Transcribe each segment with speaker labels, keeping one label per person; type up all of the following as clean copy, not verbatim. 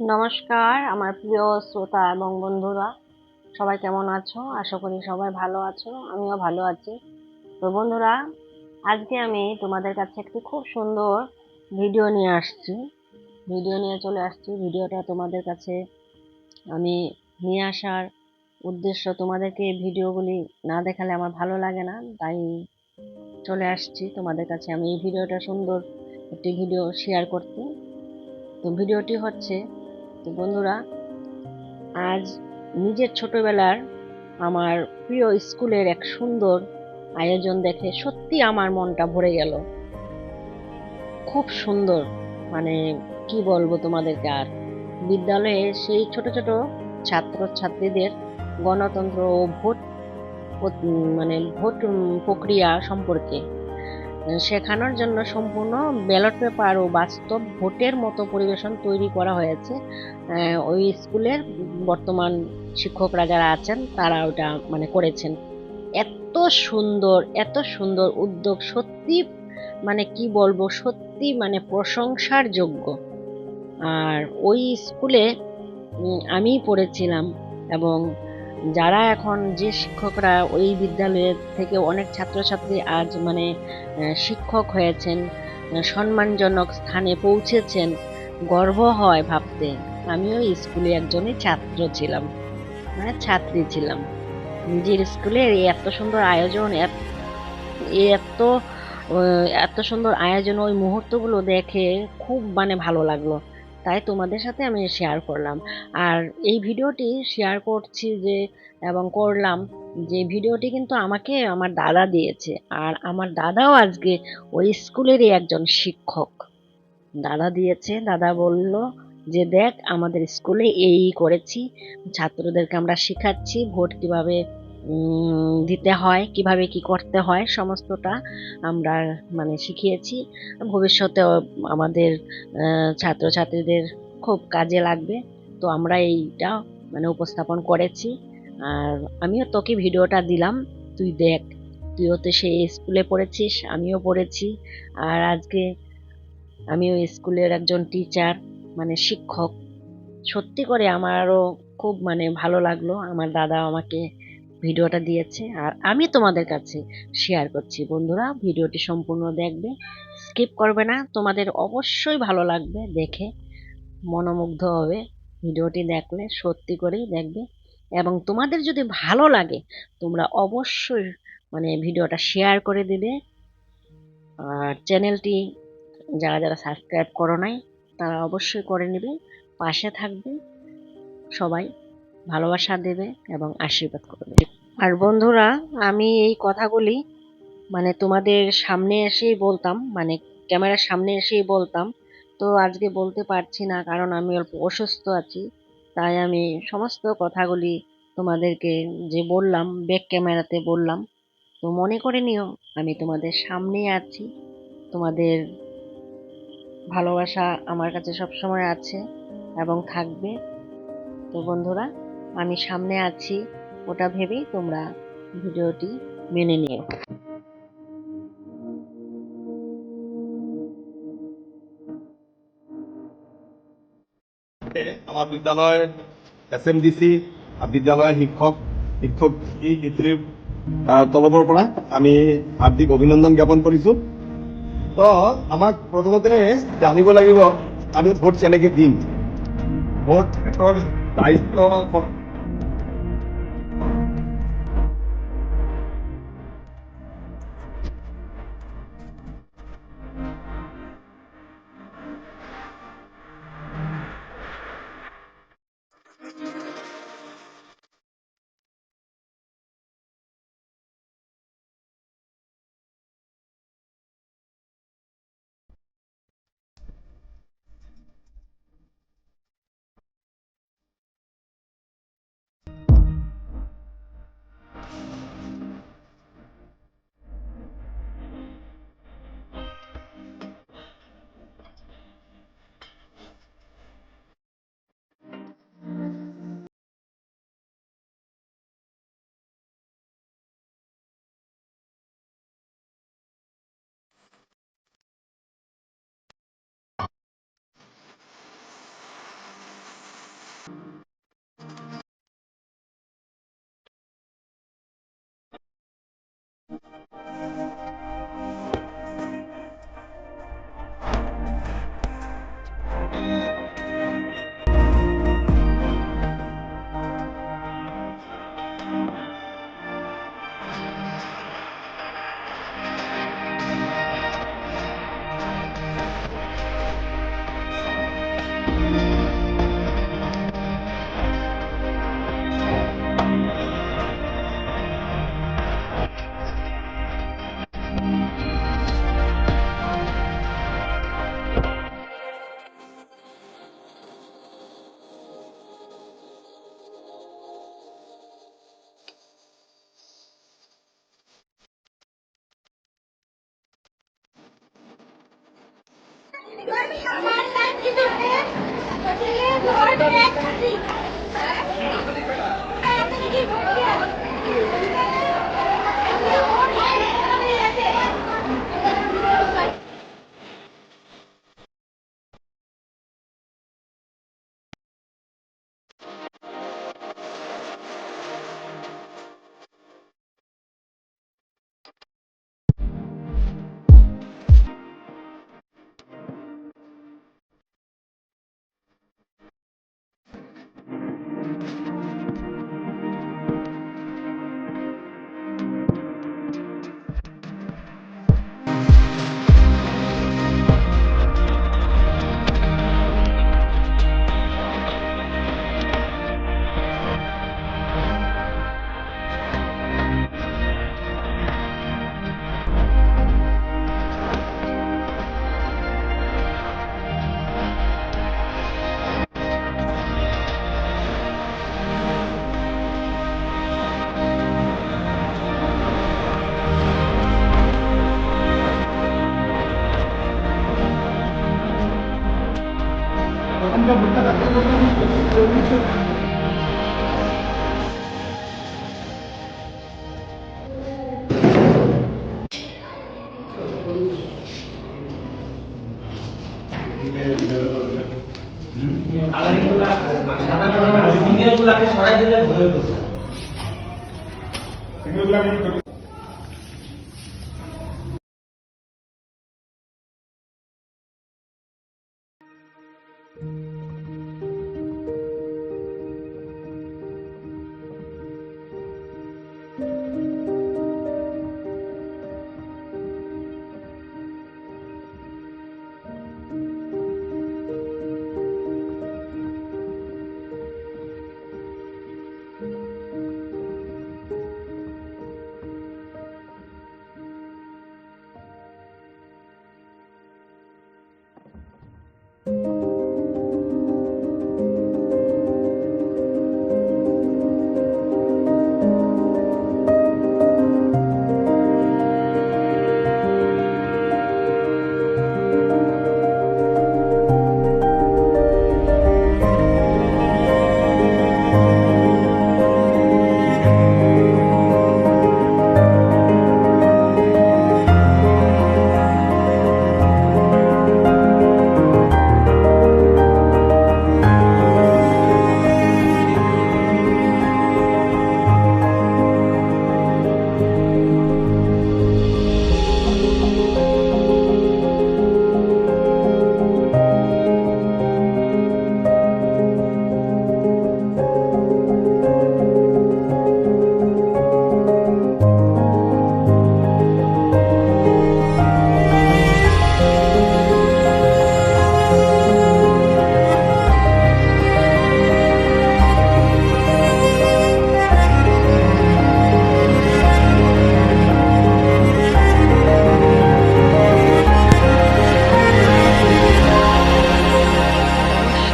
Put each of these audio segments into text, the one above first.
Speaker 1: নমস্কার আমার প্রিয় শ্রোতা এবং বন্ধুরা, সবাই কেমন আছো? আশা করি সবাই ভালো আছো, আমিও ভালো আছি। তো বন্ধুরা, আজকে আমি তোমাদের কাছে একটি খুব সুন্দর ভিডিও নিয়ে চলে আসছি। ভিডিওটা তোমাদের কাছে আমি নিয়ে আসার উদ্দেশ্য, তোমাদেরকে ভিডিওগুলি না দেখালে আমার ভালো লাগে না, তাই চলে আসছি তোমাদের কাছে আমি এই ভিডিওটা, সুন্দর একটি ভিডিও শেয়ার করতে। তো ভিডিওটি হচ্ছে, তো বন্ধুরা, আজ নিজের ছোটবেলার আমার প্রিয় স্কুলের এক সুন্দর আয়োজন দেখে সত্যি আমার মনটা ভরে গেল। খুব সুন্দর, মানে কি বলবো তোমাদেরকে। আর বিদ্যালয়ে সেই ছোট ছোট ছাত্র ছাত্রীদের গণতন্ত্র ও ভোট প্রক্রিয়া সম্পর্কে শেখানোর জন্য সম্পূর্ণ ব্যালট পেপার ও বাস্তব ভোটের মতো পরিবেশন তৈরি করা হয়েছে। ওই স্কুলের বর্তমান শিক্ষকরা যারা আছেন তারা ওটা করেছেন। এত সুন্দর উদ্যোগ, সত্যি কি বলবো, সত্যি প্রশংসার যোগ্য। আর ওই স্কুলে আমি পড়েছিলাম, এবং যারা এখন যে শিক্ষকরা ওই বিদ্যালয়ের থেকে অনেক ছাত্রছাত্রী আজ শিক্ষক হয়েছেন, সম্মানজনক স্থানে পৌঁছেছেন, গর্ব হয় ভাবতে। আমিও স্কুলে একজনই ছাত্র ছিলাম, ছাত্রী ছিলাম। নিজের স্কুলের এত সুন্দর আয়োজন, এত এত সুন্দর আয়োজন, ওই মুহূর্তগুলো দেখে খুব ভালো লাগলো। তাই তোমাদের সাথে আমি শেয়ার করলাম। আর এই ভিডিওটি শেয়ার করছি যে, এবং করলাম যে ভিডিওটি কিন্তু আমাকে আমার দাদা দিয়েছে। আর আমার দাদাও আজকে ওই স্কুলেরই একজন শিক্ষক। দাদা দিয়েছে, দাদা বলল যে দেখ, আমাদের স্কুলে এই করেছি, ছাত্রদেরকে আমরা শিখাচ্ছি ভোট কিভাবে দিতে হয়, কিভাবে কি করতে হয়, সমস্তটা আমরা শিখিয়েছি। ভবিষ্যতে আমাদের ছাত্রছাত্রীদের খুব কাজে লাগবে। তো আমরা এইটা উপস্থাপন করেছি। আর আমিও তোকে ভিডিওটা দিলাম, তুই দেখ। তুইও তো সেই স্কুলে পড়েছিস, আমিও পড়েছি। আর আজকে আমিও স্কুলের একজন টিচার, শিক্ষক। সত্যি করে আমারও খুব ভালো লাগলো। আমার দাদা আমাকে ভিডিওটা দিয়েছে, আর আমি তোমাদের কাছে শেয়ার করছি। বন্ধুরা, ভিডিওটি সম্পূর্ণ দেখবে, স্কিপ করবে না। তোমাদের অবশ্যই ভালো লাগবে, দেখে মনোমুগ্ধ হবে। ভিডিওটি দেখলে সত্যি করেই দেখবে, এবং তোমাদের যদি ভালো লাগে তোমরা অবশ্যই ভিডিওটা শেয়ার করে দিবে। আর চ্যানেলটি যারা যারা সাবস্ক্রাইব করো নাই তারা অবশ্যই করে নেবে, পাশে থাকবে, সবাই ভালোবাসা দেবে এবং আশীর্বাদ করবে। আর বন্ধুরা, আমি এই কথাগুলি তোমাদের সামনে এসেই বলতাম, ক্যামেরার সামনে এসেই বলতাম। তো আজকে বলতে পারছি না, কারণ আমি অল্প অসুস্থ আছি। তাই আমি সমস্ত কথাগুলি তোমাদেরকে যে বললাম, ব্যাক ক্যামেরাতে বললাম। তো মনে করে নিও আমি তোমাদের সামনে আছি, তোমাদের ভালোবাসা আমার কাছে সবসময় আছে এবং থাকবে। তো বন্ধুরা, আমি সামনে আছি, ওটা ভেবেই তোমরা ভিডিওটি মেনে নিও।
Speaker 2: আমার বিদ্যালয়ের এসএমডিসি বিদ্যালয়ের শিক্ষক তৰফৰ পৰা আমি হাৰ্দিক অভিনন্দন জ্ঞাপন কৰিছো। তো আমাক প্ৰথমতে জানিব লাগিব আমি ভোট কেনেকৈ দিম। ভোটৰ দায়িত্ব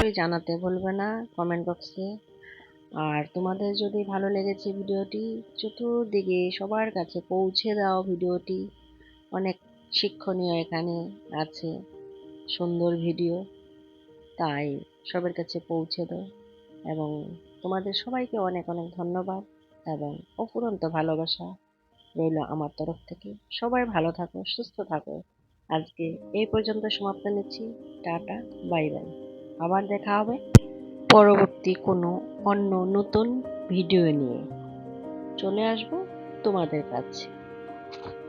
Speaker 1: অবশ্যই জানাতে ভুলবে না কমেন্ট বক্সে। আর তোমাদের যদি ভালো লেগেছে ভিডিওটি, চতুর্দিকে সবার কাছে পৌঁছে দাও ভিডিওটি। অনেক শিক্ষণীয় এখানে আছে, সুন্দর ভিডিও, তাই সবার কাছে পৌঁছে দাও। এবং তোমাদের সবাইকে অনেক অনেক ধন্যবাদ এবং অফুরন্ত ভালোবাসা রইল আমার তরফ থেকে। সবাই ভালো থাকো, সুস্থ থাকো। আজকে এই পর্যন্ত সমাপ্ত নিচ্ছি। Tata, bye bye. আবার দেখা হবে পরবর্তী কোনো অন্য নতুন ভিডিও নিয়ে। চলে আসবো তোমাদের কাছে।